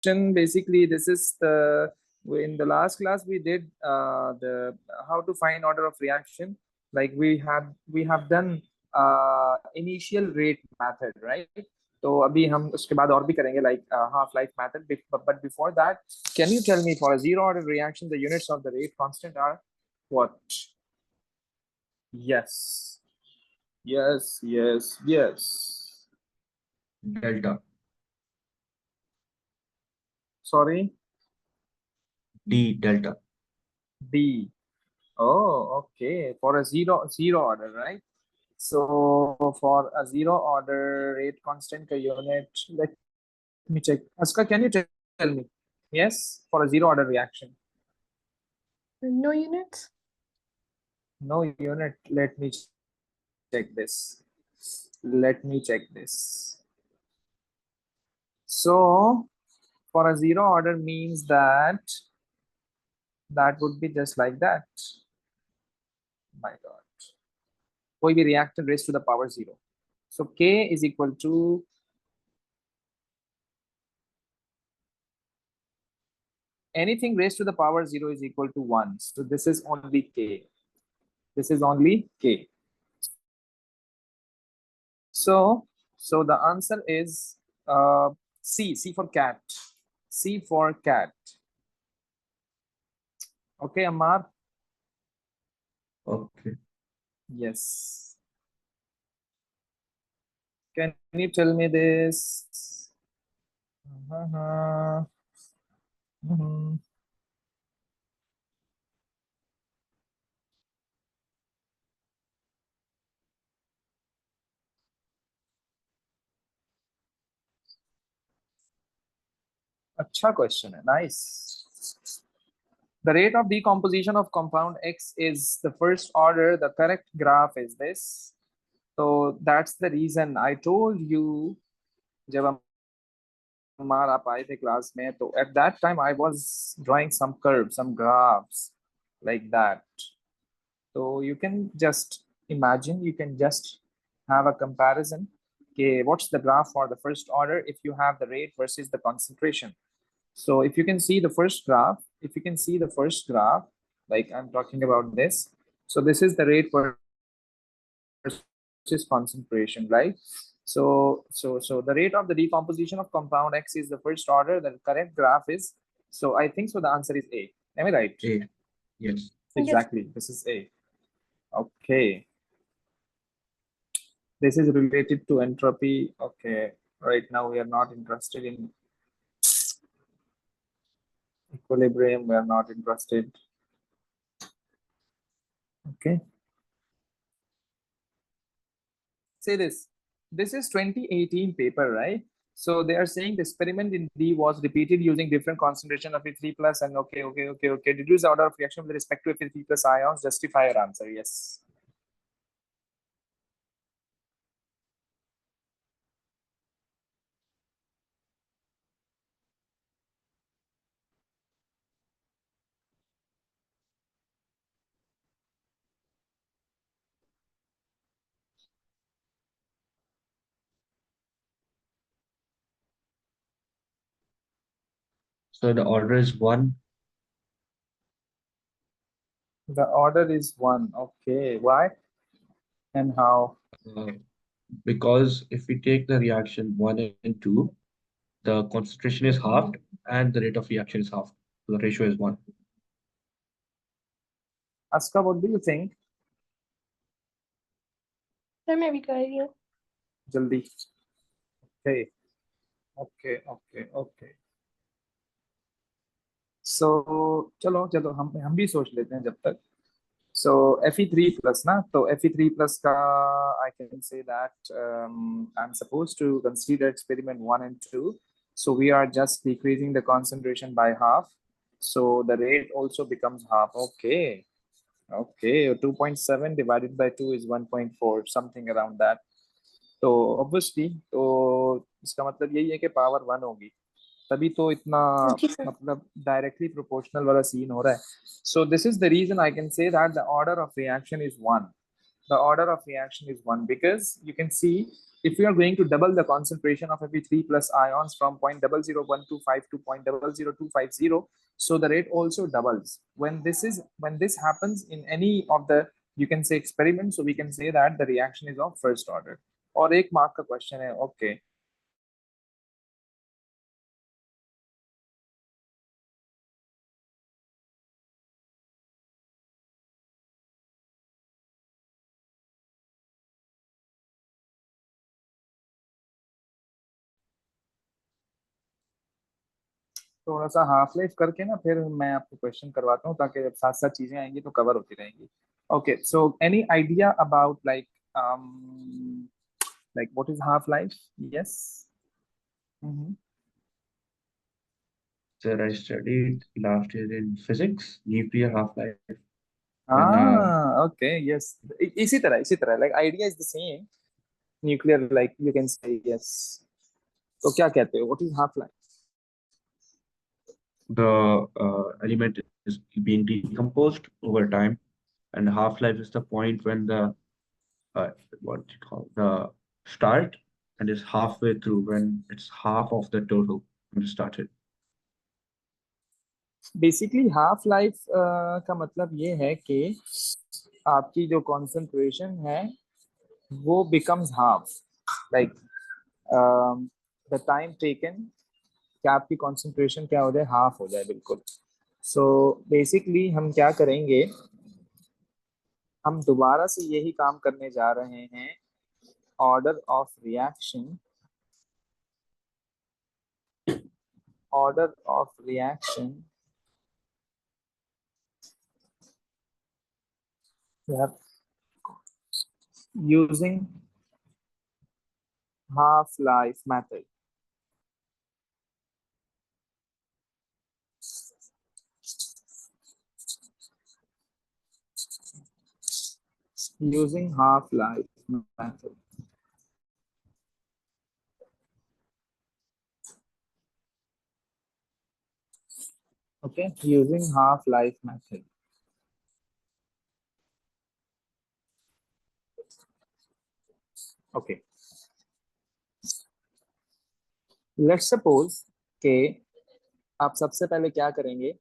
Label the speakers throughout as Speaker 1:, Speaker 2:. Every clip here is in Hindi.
Speaker 1: basically this is the, in the last class we did the how to find order of reaction, like we have done initial rate method, right? तो अभी हम उसके बाद और भी करेंगे like half life method, but before that, can you tell me for a zero order reaction the units of the rate constant are what? Yes, yes, yes, yes.
Speaker 2: Delta.
Speaker 1: Sorry.
Speaker 2: D delta.
Speaker 1: D. Oh, okay. For a zero order, right? So for a zero order rate constant per unit, let me check. Aska, can you tell me? Yes, for a zero order reaction.
Speaker 3: No units.
Speaker 1: No unit. Let me check this. Let me check this. So for a zero order means that would be just like that. My God. कोई भी reactant raised to the power 0. So K is equal to anything raised to the power 0 is equal to 1. So this is only K. This is only K. So the answer is C for cat. C for cat. Okay, Amar?
Speaker 2: Okay.
Speaker 1: Yes. Can you tell me this? Mhm. अच्छा question है. Nice. The rate of decomposition of compound X is the first order. The correct graph is this. So that's the reason I told you जब हमारा आप आए थे class में, तो at that time I was drawing some curves, some graphs like that. So you can just imagine, you can just have a comparison. Okay, what's the graph for the first order if you have the rate versus the concentration? So if you can see the first graph, like I'm talking about this. So this is the rate versus concentration, right? So the rate of the decomposition of compound X is the first order. The correct graph is, so I think so the answer is A. Am I right?
Speaker 2: A. Yes.
Speaker 1: Exactly. Yes. This is A. Okay. This is related to entropy. Okay. Right now we are not interested in equilibrium. We are not interested. Okay. Say this. This is 2018 paper, right? So they are saying the experiment in D was repeated using different concentration of Fe3 plus and okay. Deduce the order of reaction with respect to Fe3 plus ions. Justify your answer. Yes.
Speaker 2: So the order is 1.
Speaker 1: The order is 1. Okay. Why and how?
Speaker 2: Because if we take the reaction 1 and 2, the concentration is halved and the rate of reaction is halved. So the ratio is 1.
Speaker 1: Aska, what do you think?
Speaker 3: Sir, मैं भी कर रही हूँ.
Speaker 1: Jaldi. Okay. So चलो हम भी सोच लेते हैं जब तक. So Fe3 plus ना, तो Fe3 plus का I can say that I'm supposed to consider experiment 1 and 2. So we are just decreasing the concentration by half. So the rate also becomes half. Okay. 2.7 divided by 2 is 1.4, something around that. तो obviously तो इसका मतलब यही है कि पावर 1 होगी, तभी तो इतना मतलब डायरेक्टली प्रोपोर्शनल वाला सीन हो रहा है. So this is the reason I can say that the order of reaction is 1. the order of reaction is 1, because you can see if we are going to double the concentration of Fe3 plus ions from 0.00125 to 0.00250, so the rate also doubles. When this happens in any of the, you can say, experiments, so we can say that the reaction is of first order. और एक मार्क का क्वेश्चन है, ओके थोड़ा सा हाफ लाइफ करके ना फिर मैं आपको क्वेश्चन करवाता हूँ, ताकि जब साथ साथ चीजें आएंगी तो कवर होती रहेंगी. Okay, so any idea about like what is half life? Yes.
Speaker 2: Sir, I studied last year in physics, nuclear half-life.
Speaker 1: Okay, yes. इसी तरह like idea is the same. Nuclear, like you can say, yes. तो क्या कहते हो, what is half life?
Speaker 2: The element is being decomposed over time, and half-life is the point when the what you call the start and is halfway through when it's half of the total when it started.
Speaker 1: Basically half life का मतलब ये है कि आपकी जो कंसंट्रेशन है वो becomes half, like the time taken, कि आपकी कंसंट्रेशन क्या हो जाए, हाफ हो जाए बिल्कुल. सो बेसिकली हम क्या करेंगे, हम दोबारा से यही काम करने जा रहे हैं. Order of reaction, using half life method. Using half life method. Okay, using half life method. Okay, let's suppose कि आप सबसे पहले क्या करेंगे,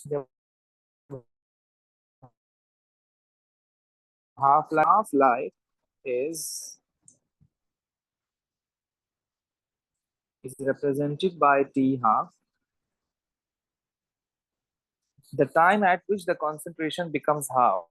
Speaker 1: जब half life is represented by T half, the time at which the concentration becomes half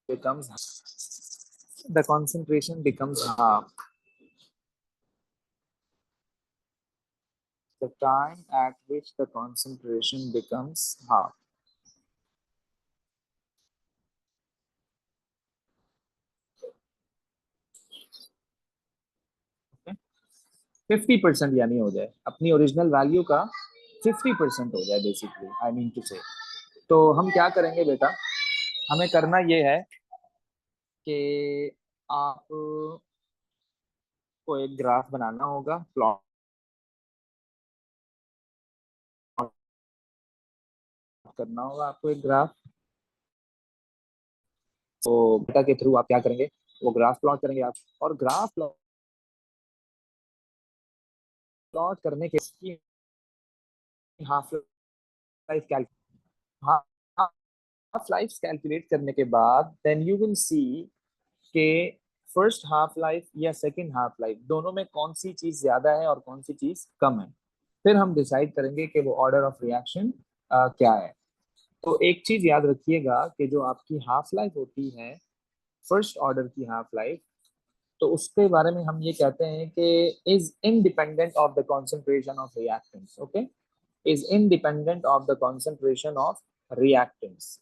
Speaker 1: becomes, the concentration becomes half. The time at which the concentration becomes half. Okay? 50% यानी हो जाए, अपनी ओरिजिनल वैल्यू का 50% हो जाए बेसिकली, आई मीन टू से. तो हम क्या करेंगे बेटा, हमें करना ये है कि आप को एक ग्राफ बनाना होगा, प्लॉट करना होगा आपको एक ग्राफ. तो डेटा के थ्रू आप क्या करेंगे, वो ग्राफ प्लॉट करेंगे आप, और ग्राफ प्लॉट करने के हाफ लाइफ कैलकुलेट करने के बाद देन यू विल सी के फर्स्ट हाफ लाइफ या सेकंड हाफ लाइफ दोनों में कौन सी चीज ज्यादा है और कौन सी चीज कम है. फिर हम डिसाइड करेंगे कि वो ऑर्डर ऑफ रिएक्शन क्या है. तो एक चीज याद रखिएगा कि जो आपकी हाफ लाइफ होती है, फर्स्ट ऑर्डर की हाफ लाइफ, तो उसके बारे में हम ये कहते हैं कि is independent of the concentration of reactants. Okay, is independent of the concentration of reactants.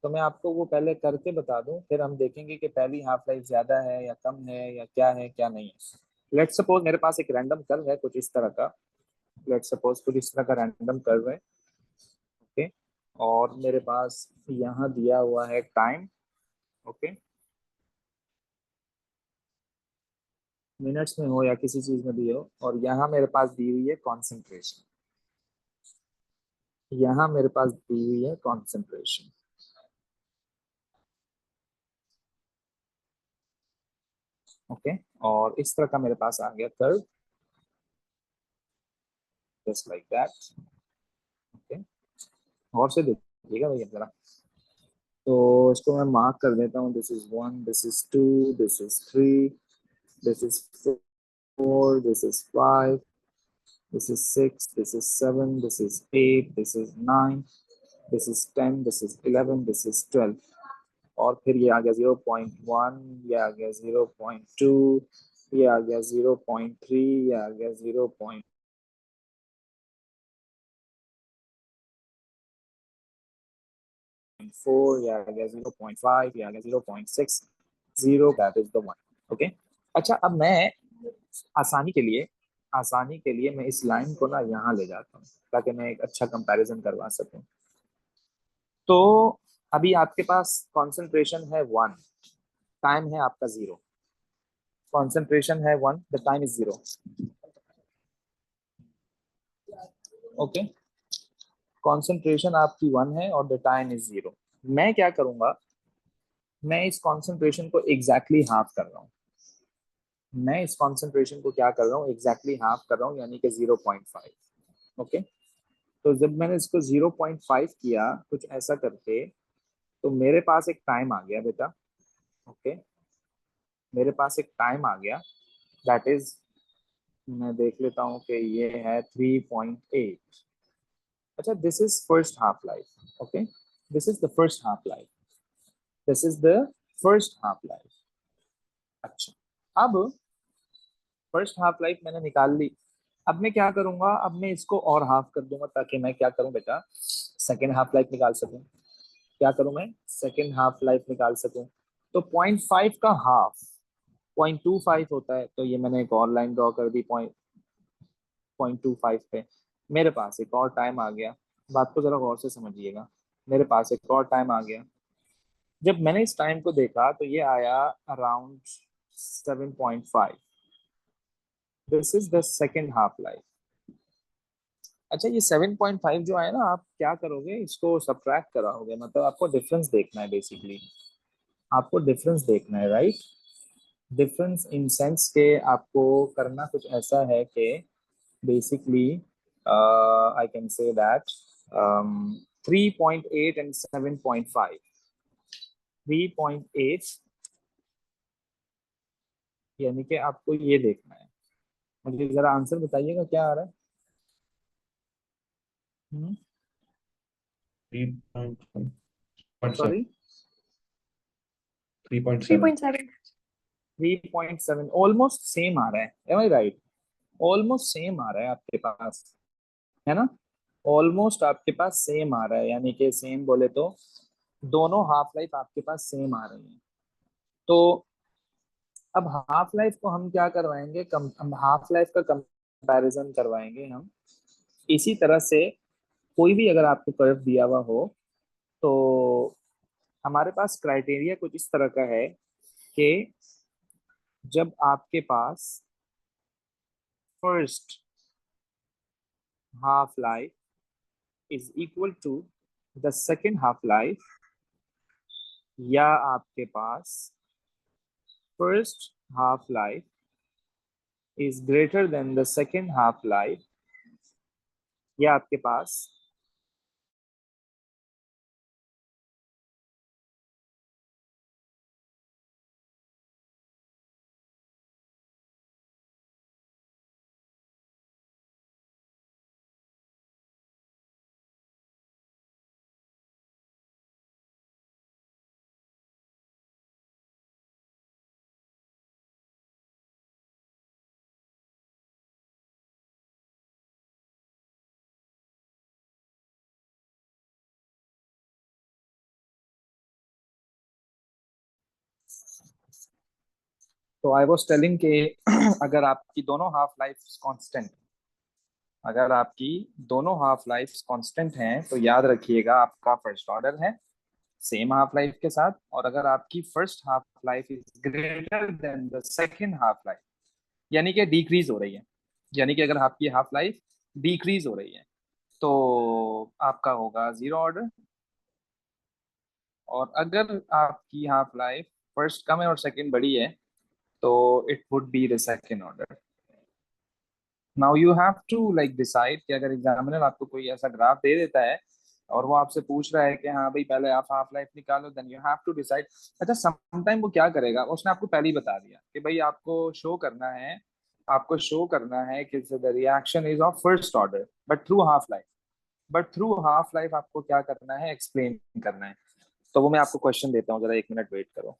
Speaker 1: तो मैं आपको वो पहले करके बता दूं, फिर हम देखेंगे कि पहली हाफ लाइफ ज्यादा है या कम है क्या नहीं है. लेट्स सपोज मेरे पास एक रैंडम कर्व है कुछ इस तरह का, लेट्स सपोज कुछ इस तरह का रैंडम कर्व है. ओके, और मेरे पास यहाँ दिया हुआ है टाइम, ओके, मिनट्स में हो या किसी चीज में भी हो, और यहाँ मेरे पास दी हुई है कॉन्सेंट्रेशन, यहाँ मेरे पास दी हुई है कॉन्सेंट्रेशन, ओके। और इस तरह का मेरे पास आ गया curve, just like that, okay. और से देखिएगा भैया जरा, तो इसको मैं मार्क कर देता हूँ, this is 1, this is 2, this is 3, this is 4, this is 5, this is 6, this is 7, this is 8, this is 9, this is 10, this is 11, this is 12, और फिर ये आ गया 0.1, ये आ गया 0.2, ये आ गया 0.3, ये आ गया 0.4, ये आ गया 0.5, ये आ गया 0.6, 0, that is the one, okay. अच्छा, अब मैं आसानी के लिए मैं इस लाइन को ना यहाँ ले जाता हूँ ताकि मैं एक अच्छा कंपैरिजन करवा सकूं। तो अभी आपके पास कंसंट्रेशन है 1, टाइम है आपका 0, कंसंट्रेशन है 1, the time is 0, okay. Concentration आपकी 1 है और द टाइम इज 0। मैं क्या करूंगा, मैं इस कंसंट्रेशन को एग्जैक्टली हाफ कर रहा हूँ, मैं इस कंसंट्रेशन को क्या कर रहा हूँ, एग्जैक्टली हाफ कर रहा हूँ, यानी कि 0.5, ओके। तो जब मैंने इसको 0.5 किया कुछ ऐसा करके, तो मेरे पास एक टाइम आ गया बेटा, ओके, मेरे पास एक टाइम आ गया, दैट इज, मैं देख लेता हूँ कि ये है 3.8। अच्छा, this is first half life, okay, this is the first half life, this is the first half life. अच्छा, अब फर्स्ट हाफ लाइफ मैंने निकाल ली, अब मैं क्या करूंगा, अब मैं इसको और हाफ कर दूंगा ताकि मैं क्या करूं बेटा, सेकेंड हाफ लाइफ निकाल सकूं। क्या करूं मैं, सेकेंड हाफ लाइफ निकाल सकूं। तो 0.5 का हाफ 0.25 होता है, तो ये मैंने एक और लाइन ड्रॉ कर दी 0.25 पे। मेरे पास एक और टाइम आ गया, बात को जरा गौर से समझिएगा, मेरे पास एक और टाइम आ गया। जब मैंने इस टाइम को देखा तो ये आया around 7.5, this is the second half life. अच्छा, ये 7.5 जो आया ना, आप क्या करोगे, इसको सब्ट्रैक्ट कराओगे, मतलब आपको डिफरेंस देखना है, बेसिकली आपको डिफरेंस देखना है, राइट। डिफरेंस इन सेंस के आपको करना कुछ ऐसा है कि basically I can say that 3.8 and 7.5, 3.8, यानी कि आपको ये देखना है। मुझे जरा आंसर बताइएगा क्या आ रहा है।
Speaker 2: 3.7,
Speaker 1: सॉरी,
Speaker 2: 3.7,
Speaker 3: 3.7.
Speaker 1: 3.7, ऑलमोस्ट सेम आ रहा है, एम आई राइट, ऑलमोस्ट सेम आ रहा है आपके पास, है ना, ऑलमोस्ट आपके पास सेम आ रहा है, यानी कि सेम बोले तो दोनों हाफ लाइफ आपके पास सेम आ रही है। तो अब हाफ लाइफ को हम क्या करवाएंगे, हम हाफ लाइफ का कंपैरिजन करवाएंगे हम इसी तरह से। कोई भी अगर आपको कर्व दिया हुआ हो, तो हमारे पास क्राइटेरिया कुछ इस तरह का है कि जब आपके पास first half life is equal to the second half life, या आपके पास first half life is greater than the second half life, या आपके पास तो आई वाज टेलिंग कि अगर आपकी दोनों हाफ लाइफ कांस्टेंट, अगर आपकी दोनों हाफ लाइफ कांस्टेंट हैं तो याद रखिएगा आपका फर्स्ट ऑर्डर है सेम हाफ लाइफ के साथ, और अगर आपकी first half life is greater than the second half life, यानी कि डिक्रीज हो रही है, यानी कि अगर आपकी हाफ लाइफ डिक्रीज हो रही है तो आपका होगा जीरो ऑर्डर। और अगर आपकी हाफ लाइफ फर्स्ट कम है और सेकंड बड़ी है तो it would be the second order. Now you have to like decide कि अगर एग्जामिनर आपको कोई ऐसा ग्राफ दे देता है और वो आपसे पूछ रहा है कि हाँ भाई पहले आप हाफ लाइफ निकालो, then you have to decide. अच्छा, समटाइम वो क्या करेगा, उसने आपको पहले ही बता दिया कि भाई आपको शो करना है कि the reaction is of first order but through half life. But through half life आपको क्या करना है, एक्सप्लेन करना है। तो वो मैं आपको क्वेश्चन देता हूँ, जरा 1 मिनट वेट करो।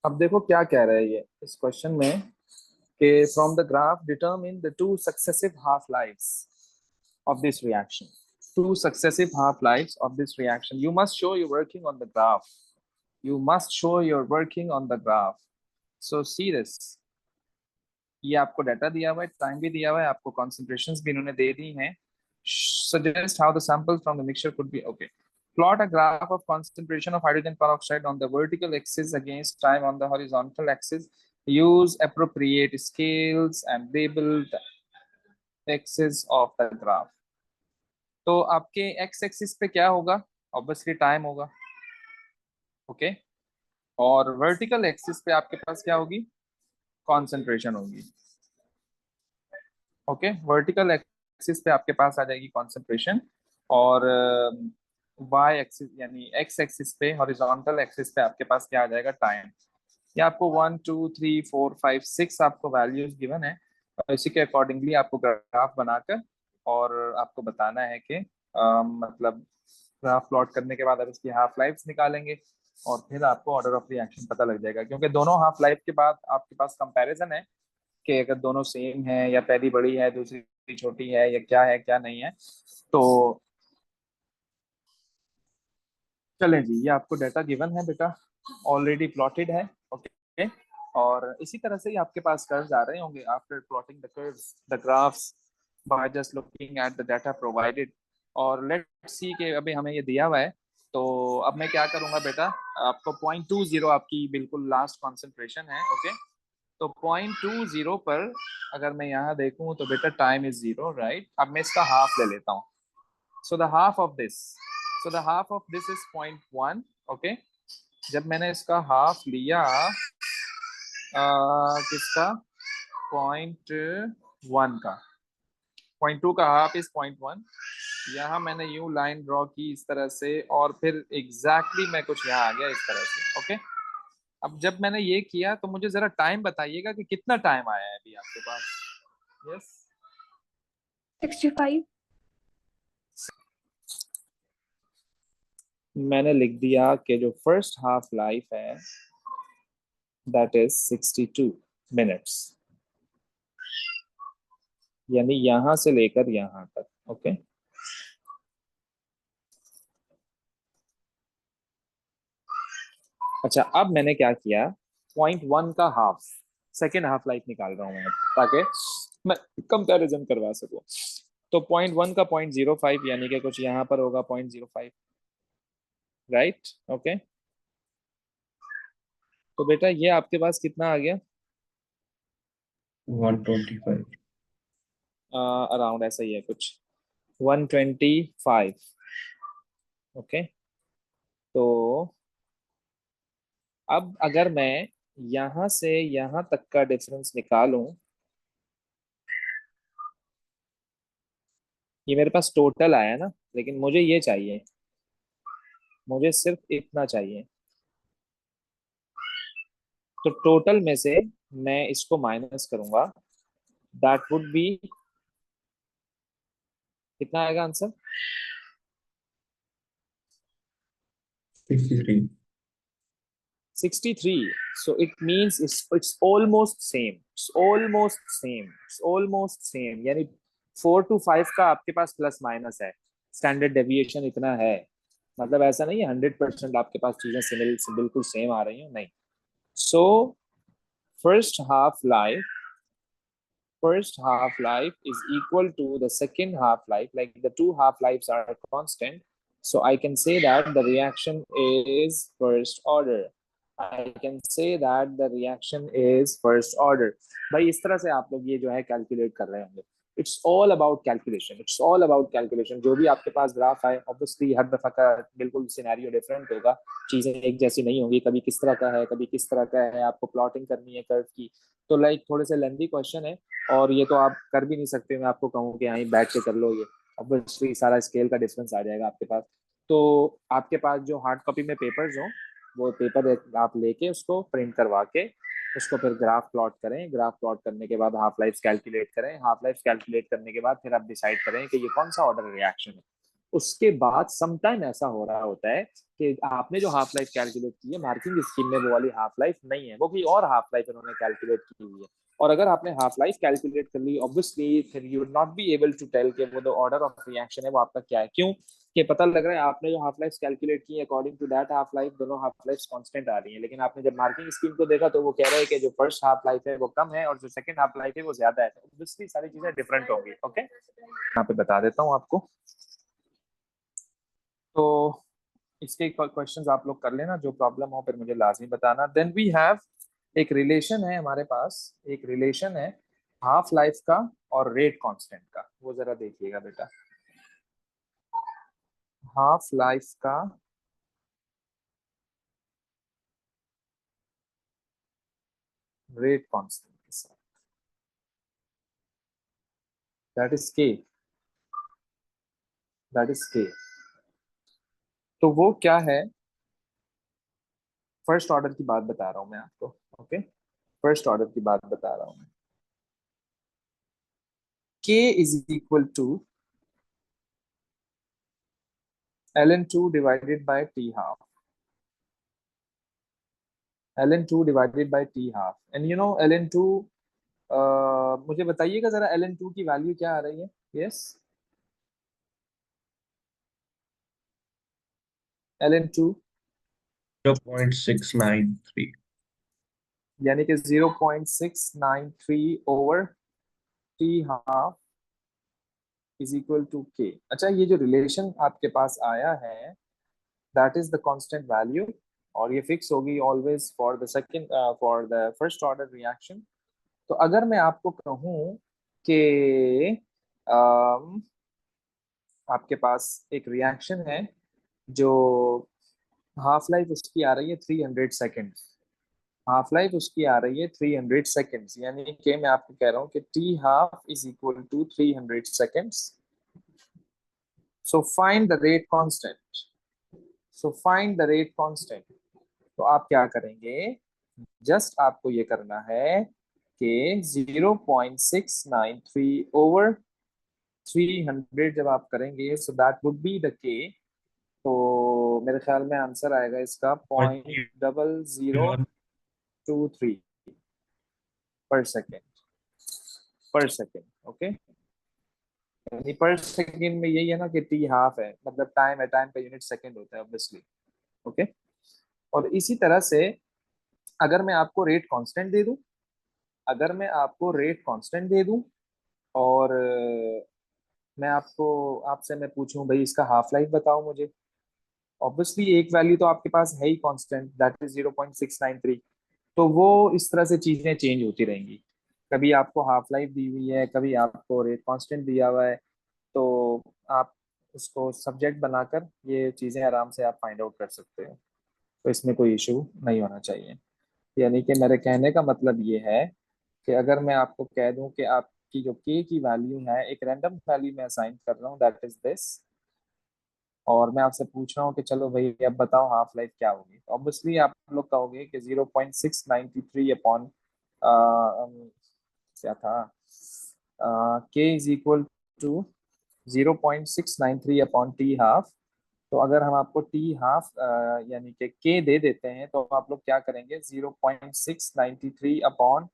Speaker 1: अब देखो क्या कह रहा है ये इस क्वेश्चन में कि from the graph determine the two successive half lives of this reaction. Two successive half lives of this reaction. You must show you're working on the graph. You must show you're working on the graph. So see this. ये आपको डाटा दिया हुआ है, टाइम भी दिया हुआ है, आपको कॉन्सेंट्रेशंस भी इन्होंने दे दी हैं। Suggest how the samples from the mixture could be okay. Plot a graph of concentration of hydrogen peroxide on the vertical axis against time on the horizontal axis. Use appropriate scales and label the axis of the graph. तो आपके एक्स एक्सिस पे क्या होगा, ऑब्वियसली टाइम होगा, ओके। और वर्टिकल एक्सिस पे आपके पास क्या होगी, कॉन्सेंट्रेशन होगी, ओके। वर्टिकल एक्सिस पे आपके पास आ जाएगी कॉन्सेंट्रेशन, और वाई एक्सिस यानी एक्स एक्सिस पे, हॉरिजॉन्टल एक्सिस पे आपके पास क्या आ जाएगा, टाइम। ये आपको 1 2 3 4 5 6 आपको वैल्यूज गिवन है, और इसी के अकॉर्डिंगली आपको ग्राफ बनाकर और आपको बताना है कि मतलब ग्राफ प्लॉट करने के बाद अब इसकी हाफ लाइफ निकालेंगे और फिर आपको ऑर्डर ऑफ रिएक्शन पता लग जाएगा, क्योंकि दोनों हाफ लाइफ के बाद आपके पास कंपैरिजन है कि अगर दोनों सेम है या पहली बड़ी है दूसरी छोटी है क्या नहीं है। तो चलें जी, ये आपको डाटा गिवन है बेटा, ऑलरेडी प्लॉटेड है, ओके। और इसी तरह से ही आपके पास कर्व्स आ रहे होंगे after plotting the curves the graphs by just looking at the data provided. और लेट्स सी कि अभी हमें ये दिया हुआ है, तो अब मैं क्या करूंगा बेटा, आपको 0.20 आपकी बिल्कुल लास्ट कॉन्सेंट्रेशन है, ओके। तो 0.20 पर अगर मैं यहाँ देखूं तो बेटा टाइम इज जीरो, राइट। अब मैं इसका हाफ ले लेता हूँ, so the half of this so the half of this is 0.1, okay। जब मैंने इसका हाफ लिया किसका, 0.1 का, 0.2 का हाफ इज 0.1। यहाँ मैंने यूं लाइन ड्रॉ की इस तरह से, और फिर एग्जैक्टली मैं कुछ यहाँ आ गया इस तरह से, ओके। अब जब मैंने ये किया तो मुझे जरा टाइम बताइएगा कि कितना टाइम आया है अभी आपके पास। यस
Speaker 3: 65.
Speaker 1: मैंने लिख दिया कि जो फर्स्ट हाफ लाइफ है दैट इज 62 मिनट्स, यानी यहां से लेकर यहां तक, ओके। अच्छा, अब मैंने क्या किया, 0.1 का हाफ, सेकेंड हाफ लाइफ निकाल रहा हूं मैं ताकि मैं कंपैरिजन करवा सकूं। तो 0.1 का 0.05 यानी कि कुछ यहाँ पर होगा 0.05, राइट, ओके। तो बेटा ये आपके पास कितना आ गया,
Speaker 2: 125।
Speaker 1: अराउंड ऐसा ही है कुछ, 125, ओके। तो अब अगर मैं यहां से यहां तक का डिफरेंस निकालूं, ये मेरे पास टोटल आया ना, लेकिन मुझे ये चाहिए, मुझे सिर्फ इतना चाहिए। तो टोटल में से मैं इसको माइनस करूंगा, दैट वुड बी, कितना आएगा answer,
Speaker 2: 63।
Speaker 1: 63। So it means it's almost same, it's almost same, it's almost same, यानी 4 to 5 का आपके पास प्लस माइनस है, स्टैंडर्ड डेविएशन इतना है। मतलब ऐसा नहीं है 100% आपके पास चीजें बिल्कुल सेम आ रही हैं, नहीं। So first half life first half life is equal to the second half life, like the two half lives are constant, so I can say that the reaction is first order. I can say that the reaction is first order. भाई इस तरह से आप लोग ये जो है कैलकुलेट कर रहे होंगे. It's all about calculation, it's all about calculation. जो भी आपके पास ग्राफ है, ऑब्वियसली हर दफा का बिल्कुल सिनेरियो डिफरेंट होगा, चीजें एक जैसी नहीं होंगी. कभी किस तरह का है, कभी किस तरह का है, आपको प्लॉटिंग करनी है कर्व की. तो लाइक थोड़े से लेंथी क्वेश्चन है, और ये तो आप कर भी नहीं सकते. मैं आपको कहूँ कि यहीं बैठ के कर लो, ये ऑब्वियसली सारा स्केल का डिफरेंस आ जाएगा आपके पास. तो आपके पास जो हार्ड कॉपी में पेपर्स हो, वो पेपर आप लेके उसको प्रिंट करवा के उसको फिर ग्राफ प्लॉट करें. ग्राफ प्लॉट करने के बाद हाफ लाइफ कैलकुलेट करें. हाफ लाइफ कैलकुलेट करने के बाद फिर आप डिसाइड करें कि ये कौन सा ऑर्डर रिएक्शन है. उसके बाद समटाइम ऐसा हो रहा होता है कि आपने जो हाफ लाइफ कैलकुलेट की है मार्किंग स्कीम में, वो वाली हाफ लाइफ नहीं है, वो कोई और हाफ लाइफ इन्होंने कैलकुलेट की हुई है. और अगर आपने हाफ लाइफ कैलकुलेट कर ली, ऑब्वियसली फिर you would not be able to tell कि वो जो ऑर्डर ऑफ रिएक्शन है वो आपका क्या है. क्यों? कि पता लग रहा है आपने जो हाफ लाइफ कैलकुलेट की है, according to that half life दोनों हाफ लाइफ कांस्टेंट आ रही है. लेकिन आपने जब मार्किंग स्कीम को देखा तो वो कह रहा है कि जो फर्स्ट हाफ लाइफ है वो कम है और जो सेकंड हाफ लाइफ है वो ज्यादा है. ऑब्वियसली सारी चीजें डिफरेंट होंगी. ओके, यहाँ पे बता देता हूँ आपको. तो इसके क्वेश्चंस आप लोग कर लेना, जो प्रॉब्लम हो फिर मुझे लाजमी बताना. देन वी हैव एक रिलेशन है हमारे पास, एक रिलेशन है हाफ लाइफ का और रेट कांस्टेंट का. वो जरा देखिएगा बेटा. हाफ लाइफ का रेट कांस्टेंट के साथ, दैट इज के, दैट इज के. तो वो क्या है? फर्स्ट ऑर्डर की बात बता रहा हूं मैं आपको. ओके, फर्स्ट ऑर्डर की बात बता रहा हूं मैं. k is equal to ln2 divided by t half. ln2 divided by t half. And you know ln2, मुझे बताइएगा जरा ln2 की वैल्यू क्या आ रही है. Yes, ln2
Speaker 2: 0.693.
Speaker 1: यानी कि 0.693 over t half is equal to K. अच्छा, ये जो रिलेशन आपके पास आया है that is the constant value, और ये फिक्स होगी always for the second, for the first order reaction. तो अगर मैं आपको कहूँ कि आपके पास एक रिएक्शन है जो हाफ लाइफ उसकी आ रही है 300 सेकेंड्स. हाफ लाइफ उसकी आ रही है 300 सेकेंड्स, यानी कि मैं आपको कह रहा हूँ कि T half is equal to 300 seconds. So find the rate constant. So find the rate constant. तो आप क्या करेंगे? जस्ट आपको ये करना है कि 0.693 ओवर 300 जब आप करेंगे, so that would be the के. तो मेरे ख्याल में आंसर आएगा इसका 0.0023 पर सेकेंड. पर सेकेंड, ओके. यानी पर सेकेंड में यही है ना कि टी हाफ है, मतलब टाइम है, टाइम का यूनिट सेकेंड होता है ऑब्वियसली. ओके. और इसी तरह से अगर मैं आपको रेट कांस्टेंट दे दूं, अगर मैं आपको रेट कांस्टेंट दे दूं और मैं आपको, आपसे मैं पूछूं भाई इसका हाफ लाइफ बताओ मुझे, ऑब्वियसली एक वैल्यू तो आपके पास है ही कांस्टेंट, दैट इज 0.693. तो वो इस तरह से चीजें चेंज होती रहेंगी. कभी आपको हाफ लाइफ दी हुई है, कभी आपको रेट कांस्टेंट दिया हुआ है. तो आप उसको सब्जेक्ट बनाकर ये चीजें आराम से आप फाइंड आउट कर सकते हो. तो इसमें कोई इशू नहीं होना चाहिए. यानी कि मेरे कहने का मतलब ये है कि अगर मैं आपको कह दूं कि आपकी जो के की वैल्यू है, एक रैंडम वैल्यू मैं असाइन कर रहा हूँ, दैट इज दिस, और मैं आपसे पूछ रहा हूँ कि चलो भाई अब बताओ हाफ लाइफ क्या होगी, तो ऑब्वियसली आप लोग कहोगे कि 0.693 अपॉन क्या था, K is equal to 0.693 upon T half. तो अगर हम आपको टी हाफ यानी कि के दे देते हैं, तो आप लोग क्या करेंगे? 0.693 अपॉन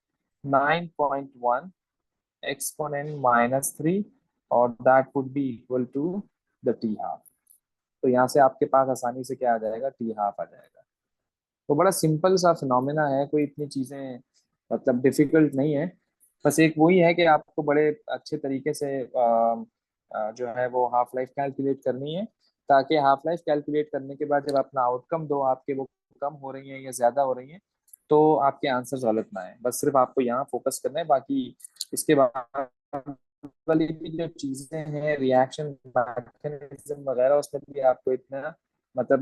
Speaker 1: 9.1 एक्सपोनेंट -3, और that would be equal to the T half. तो यहाँ से आपके पास आसानी से क्या आ जाएगा? टी हाफ आ जाएगा. तो बड़ा सिंपल सा फिनोमेना है, कोई इतनी चीजें मतलब डिफिकल्ट नहीं है. बस एक वही है कि आपको बड़े अच्छे तरीके से जो है वो हाफ लाइफ कैलकुलेट करनी है, ताकि हाफ लाइफ कैलकुलेट करने के बाद जब अपना आउटकम दो आपके वो कम हो रही है या ज्यादा हो रही है, तो आपके आंसर गलत ना है। बस सिर्फ आपको यहाँ फोकस करना है, बाकी इसके बाद वाली भी जो चीजें हैं, रिएक्शन मैकेनिज्म वगैरह, उसमें भी आपको इतना मतलब